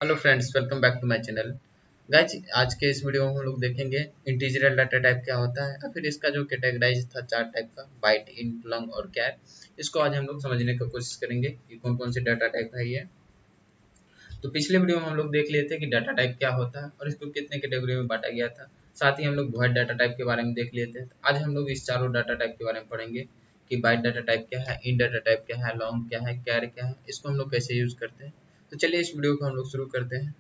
Hello friends, welcome back to my channel. Guys, आज के इस वीडियो में हम लोग देखेंगे इंटीजरल डाटा टाइप क्या होता है या फिर इसका जो कैटेगराइज था चार टाइप का, बाइट, इंट, लॉन्ग और कैर। इसको आज हम लोग समझने की कोशिश करेंगे कि कौन कौन से डाटा टाइप है ये। तो पिछले वीडियो में हम लोग देख लिए थे कि डाटा टाइप क्या होता है और इसको कितने कैटेगरी में बांटा गया था। साथ ही हम लोग वॉइड डाटा टाइप के बारे में देख लिए थे। आज हम लोग इस चारों डाटा टाइप के बारे में पढ़ेंगे कि बाइट डाटा टाइप क्या है, इंट डाटा टाइप क्या है, लॉन्ग क्या है, कैर क्या है, इसको हम लोग कैसे यूज करते हैं। तो चलिए इस वीडियो को हम लोग शुरू करते हैं।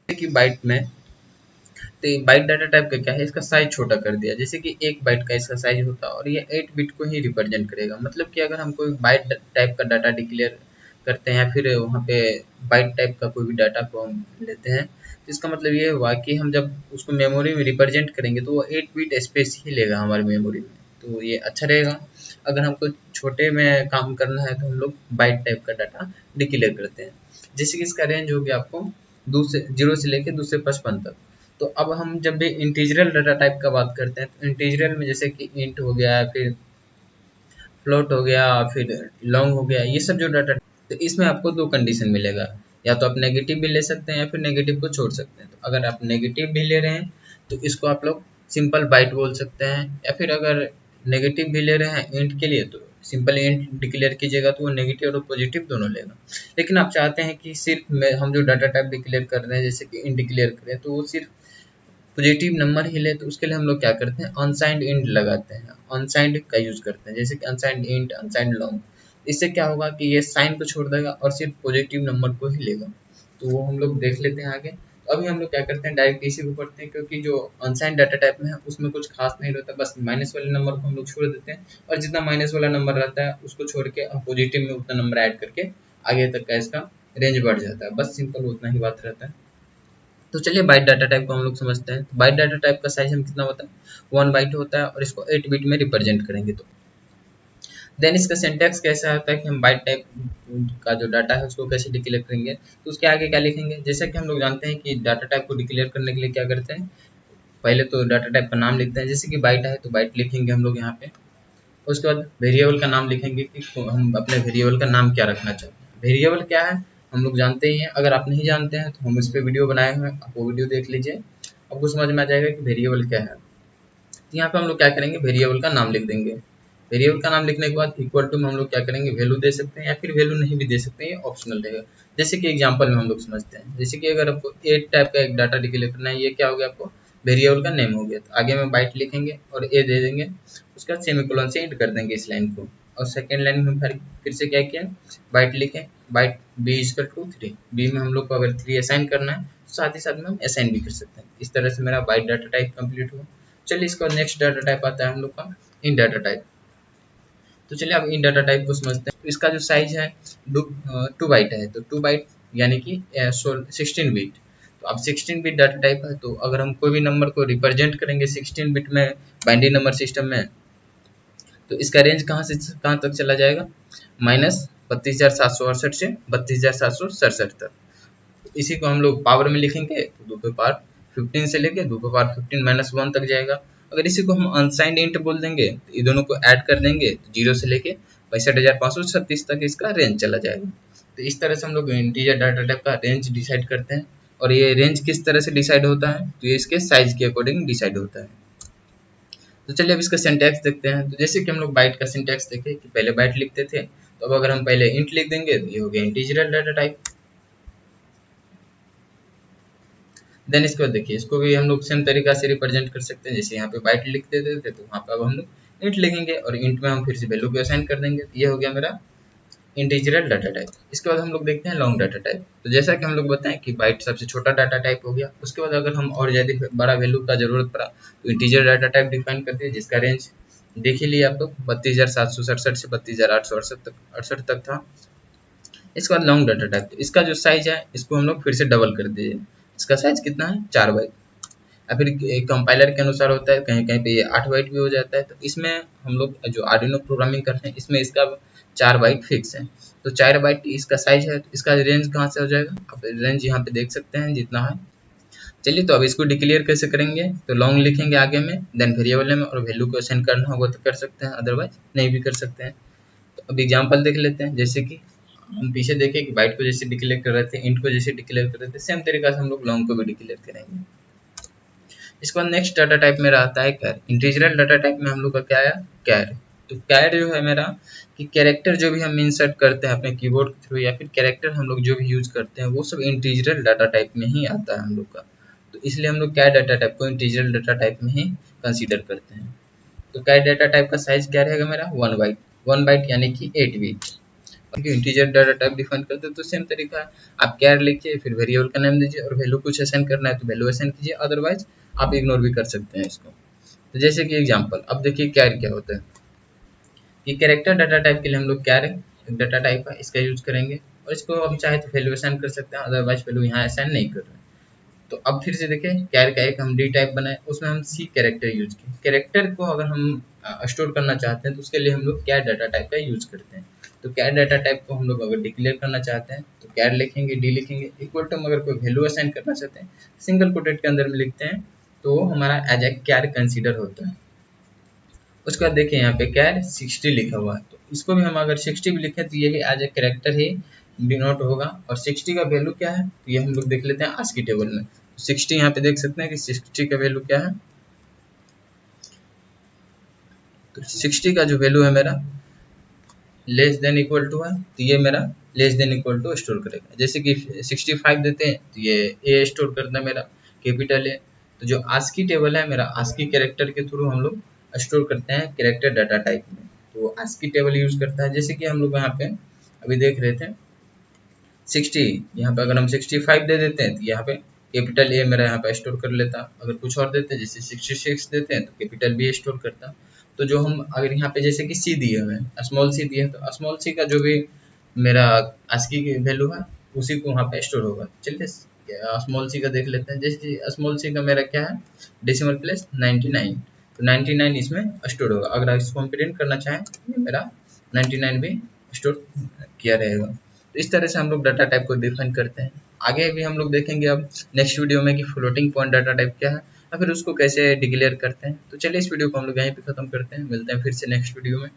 कि बाइट में, तो बाइट डाटा टाइप का क्या है, इसका साइज छोटा कर दिया। जैसे कि एक बाइट का इसका साइज होता है और ये 8 बिट को ही रिप्रेजेंट करेगा। मतलब कि अगर हम कोई बाइट टाइप का डाटा डिक्लेयर करते हैं या फिर वहाँ पे बाइट टाइप का कोई भी डाटा को हम लेते हैं, तो इसका मतलब ये हुआ कि हम जब उसको मेमोरी में रिप्रेजेंट करेंगे तो वो 8 बिट स्पेस ही लेगा हमारी मेमोरी में। तो ये अच्छा रहेगा। अगर हमको छोटे में काम करना है तो हम लोग बाइट टाइप का डाटा डिक्लेयर करते हैं। जैसे कि इसका रेंज हो गया आपको 0 से लेके 255 तक। तो अब हम जब भी इंटीजरल डाटा टाइप का बात करते हैं तो इंटीजरल में जैसे कि इंट हो गया, फिर फ्लोट हो गया, फिर लॉन्ग हो गया, ये सब जो डाटा, तो इसमें आपको दो कंडीशन मिलेगा। या तो आप नेगेटिव भी ले सकते हैं या फिर नेगेटिव को छोड़ सकते हैं। तो अगर आप नेगेटिव भी ले रहे हैं तो इसको आप लोग सिंपल बाइट बोल सकते हैं, या फिर अगर नेगेटिव भी ले रहे हैं इंट के लिए तो सिंपल इंट डिक्लेयर कीजिएगा तो वो नेगेटिव और पॉजिटिव दोनों लेगा। लेकिन आप चाहते हैं कि सिर्फ हम जो डाटा टाइप डिक्लेयर कर रहे हैं जैसे कि इंट डिक्लेयर करें तो वो सिर्फ पॉजिटिव नंबर ही ले, तो उसके लिए हम लोग क्या करते हैं, अनसाइंड इंट लगाते हैं, अनसाइंड का यूज करते हैं। जैसे कि अनसाइंड इंट, अनसाइंड लॉन्ग। इससे क्या होगा कि ये साइन को छोड़ देगा और सिर्फ पॉजिटिव नंबर को ही लेगा। तो वो हम लोग देख लेते हैं आगे। तो अभी हम लोग क्या करते हैं, डायरेक्ट इसी को पढ़ते हैं, क्योंकि जो अनसाइंड डाटा टाइप में है उसमें कुछ खास नहीं रहता, बस माइनस वाले नंबर को हम लोग छोड़ देते हैं और जितना माइनस वाला नंबर रहता है उसको छोड़ के हम पॉजिटिव में उतना नंबर ऐड करके आगे तक का इसका रेंज बढ़ जाता है। बस सिंपल उतना ही बात रहता है। तो चलिए बाइट डाटा टाइप को हम लोग समझते हैं। बाइट डाटा टाइप का साइज हम कितना होता है, 1 बाइट होता है और इसको 8 बिट में रिप्रेजेंट करेंगे। तो देन इसका सिंटैक्स कैसा होता है कि हम बाइट टाइप का जो डाटा है उसको कैसे डिक्लेयर करेंगे, तो उसके आगे क्या लिखेंगे। जैसा कि हम लोग जानते हैं कि डाटा टाइप को डिक्लेयर करने के लिए क्या करते हैं, पहले तो डाटा टाइप का नाम लिखते हैं। जैसे कि बाइट है तो बाइट लिखेंगे हम लोग यहाँ पे। उसके बाद वेरिएबल का नाम लिखेंगे कि हम अपने वेरिएबल का नाम क्या रखना चाहते हैं। वेरिएबल क्या है हम लोग जानते ही हैं। अगर आप नहीं जानते हैं तो हम इस पर वीडियो बनाए हुए हैं, आप वो वीडियो देख लीजिए, आपको समझ में आ जाएगा कि वेरिएबल क्या है। तो यहाँ पे हम लोग क्या करेंगे, वेरिएबल का नाम लिख देंगे। वेरिएबल का नाम लिखने के बाद इक्वल टू में हम लोग क्या करेंगे, वैल्यू दे सकते हैं या फिर वैल्यू नहीं भी दे सकते हैं, ये ऑप्शनल रहेगा। जैसे कि एग्जांपल में हम लोग समझते हैं, जैसे कि अगर आपको ए टाइप का एक डाटा डिक्लेयर करना है, ये क्या हो गया, आपको वेरिएबल का नेम हो गया। तो आगे में बाइट लिखेंगे और ए दे देंगे, उसके बाद सेमीकोलन से एंड कर देंगे इस लाइन को। और सेकेंड लाइन में फिर से क्या किया, बाइट लिखें, byte B is equal to 3। B में हम लोग को अगर 3 असाइन करना है तो साथ ही साथ में हम असाइन भी कर सकते हैं। इस तरह से मेरा बाइट डाटा टाइप कंप्लीट हुआ। चलिए इसका नेक्स्ट डाटा टाइप आता है हम लोग का इन डाटा टाइप। तो चलिए अब इन डाटा टाइप को समझते हैं। तो इसका जो साइज है 2 बाइट है, तो 2 बाइट यानी कि 16 बिट। तो अब 16 बिट डाटा टाइप है, तो अगर हम कोई भी नंबर को रिप्रेजेंट करेंगे 16 बिट में बाइनरी नंबर सिस्टम में, तो इसका रेंज कहाँ से कहाँ तक चला जाएगा, -32,768 से 32,767 तक। तो इसी को हम लोग पावर में लिखेंगे तो 2 के पावर 15 से लेके 2 के पावर 15 - 1 तक जाएगा। अगर इसी को हम अनसाइंड इंट बोल देंगे तो ये दोनों को ऐड कर देंगे तो 0 से लेके 65,536 तक इसका रेंज चला जाएगा। तो इस तरह से हम लोग इंटीजर डाटा टाइप का रेंज डिसाइड करते हैं। और ये रेंज किस तरह से डिसाइड होता है, तो ये इसके साइज के अकॉर्डिंग डिसाइड होता है। तो चलिए अब इसका सिंटैक्स देखते हैं। तो जैसे कि हम लोग बाइट का सिंटैक्स देखे कि पहले बाइट लिखते थे, तो अब अगर हम पहले इंट लिख देंगे तो ये हो गया इंटीजरल डाटा टाइप। देन इसके बाद देखिए, इसको भी हम लोग सेम तरीका से रिप्रेजेंट कर सकते हैं। जैसे यहाँ पे बाइट लिख देते थे तो वहाँ पे अब हम लोग इंट लिखेंगे और इंट में हम फिर से वैल्यू को असाइन कर देंगे। तो ये हो गया मेरा इंटीजरल डाटा टाइप। इसके बाद हम लोग देखते हैं लॉन्ग डाटा टाइप। तो जैसा कि हम लोग बताएं कि बाइट सबसे छोटा डाटा टाइप हो गया। उसके बाद अगर हम और ज़्यादा बड़ा वैल्यू का जरूरत पड़ा तो इंटीजर डाटा टाइप डिफाइन करते हैं, जिसका रेंज देख ही लिए आप लोग 32,767 से 32,868 तक था। इसके बाद लॉन्ग डाटा टाइप, इसका जो साइज है इसको हम लोग फिर से डबल कर दीजिए। इसका साइज कितना है, 4 बाइट। या फिर कंपाइलर के अनुसार होता है, कहीं कहीं पे ये 8 बाइट भी हो जाता है। तो इसमें हम लोग जो आर्डिनो प्रोग्रामिंग करते हैं इसमें इसका 4 बाइट फिक्स है। तो 4 बाइट इसका साइज है, तो इसका रेंज कहाँ से हो जाएगा, आप रेंज यहाँ पे देख सकते हैं जितना है। चलिए तो अब इसको डिक्लेयर कैसे करेंगे, तो लॉन्ग लिखेंगे आगे में, देन वेरिएबल में, और वैल्यू को असाइन करना होगा तो कर सकते हैं, अदरवाइज नहीं भी कर सकते हैं। तो अब एग्जाम्पल देख लेते हैं। जैसे कि हम पीछे देखें कि बाइट को जैसे डिक्लेयर कर रहे थे, इंट को जैसे डिक्लेयर कर रहे थे, सेम तरीका से हम लोग लॉन्ग को भी डिक्लेयर करेंगे। इसके बाद नेक्स्ट डाटा टाइप मेरा आता है कैर। इंटीजरल डाटा टाइप में हम लोग का क्या आया, कैर। तो कैर जो है मेरा कि कैरेक्टर जो भी हम इंसर्ट करते हैं अपने कीबोर्ड के थ्रू या फिर कैरेक्टर हम लोग जो भी यूज करते हैं वो सब इंटीजरल डाटा टाइप में ही आता है हम लोग का। तो इसलिए हम लोग कैर डाटा टाइप को इंटीजरल डाटा टाइप में ही कंसीडर करते हैं। तो कैर डाटा टाइप का साइज क्या रहेगा मेरा, 1 बाइट। 1 बाइट यानी कि 8 bit. Integer data type define करते हैं तो सेम तरीका है, आप कैर लिखिए, फिर वेरिएबल का नाम दीजिए और वैल्यू कुछ असाइन करना है तो वैल्यू असाइन कीजिए, अदरवाइज आप इग्नोर भी कर सकते हैं इसको। तो जैसे कि एग्जांपल, अब देखिए कैर क्या होता है कि कैरेक्टर डाटा टाइप के लिए हम लोग कैर डाटा टाइप है इसका यूज करेंगे और इसको हम चाहे तो वैल्यू असाइन कर सकते हैं, अदरवाइज वैल्यू यहाँ असाइन नहीं कर रहे हैं। तो अब फिर से देखें कैर का एक हम डी टाइप बनाए, उसमें हम सी कैरेक्टर यूज किए। कैरेक्टर को अगर हम स्टोर करना चाहते हैं तो उसके लिए हम लोग कैर डाटा टाइप का यूज करते हैं। तो कैर डाटा टाइप को हम लोग अगर डिक्लेयर करना चाहते हैं तो कैर लिखेंगे, डी लिखेंगे, इक्वल टू अगर कोई वैल्यू असाइन करना चाहते हैं सिंगल कोटेड के अंदर में लिखते हैं तो हमारा एज ए कैर कंसीडर होता है। उसके बाद देखिए यहाँ पे कैर 60 लिखा हुआ है, तो इसको भी हम अगर 60 भी लिखें तो ये भी एज ए कैरेक्टर ही डिनोट होगा। और 60 का वैल्यू क्या है तो ये हम लोग देख लेते हैं आस्की टेबल में। 60 यहाँ पे देख सकते हैं कि 60 का वैल्यू क्या है, तो 60 का जो वैल्यू है मेरा लेस देन इक्वल टू है, तो ये मेरा less than equal to store करेगा। जैसे कि 65 देते हैं तो ये ए स्टोर करता है मेरा, कैपिटल ए। तो जो आस्की टेबल है मेरा आस्की कैरेक्टर के थ्रू हम लोग स्टोर करते हैं कैरेक्टर डाटा टाइप में, तो आस्की टेबल यूज करता है। जैसे कि हम लोग यहाँ पे अभी देख रहे थे 60, यहाँ पे अगर हम 65 दे देते हैं तो यहाँ पे कैपिटल ए मेरा यहाँ पे स्टोर कर लेता। अगर कुछ और देते हैं जैसे 66 देते हैं तो कैपिटल बी स्टोर करता। तो जो हम अगर यहाँ पे जैसे कि सी दिए हुए हैं, स्मॉल सी दिए तो स्मॉल सी का जो भी मेरा आस्की की वैल्यू है उसी को वहाँ पे स्टोर होगा। चलिए स्मॉल सी का देख लेते हैं। जैसे स्मॉल सी का मेरा क्या है डेसिमल प्लेस 99, तो 99 इसमें स्टोर होगा। अगर इसको हम प्रिंट करना चाहें तो मेरा 99 भी स्टोर किया रहेगा। तो इस तरह से हम लोग डाटा टाइप को डिफाइन करते हैं। आगे भी हम लोग देखेंगे अब नेक्स्ट वीडियो में कि फ्लोटिंग पॉइंट डाटा टाइप क्या है या फिर उसको कैसे डिक्लेयर करते हैं। तो चलिए इस वीडियो को हम लोग यहीं पे खत्म करते हैं, मिलते हैं फिर से नेक्स्ट वीडियो में।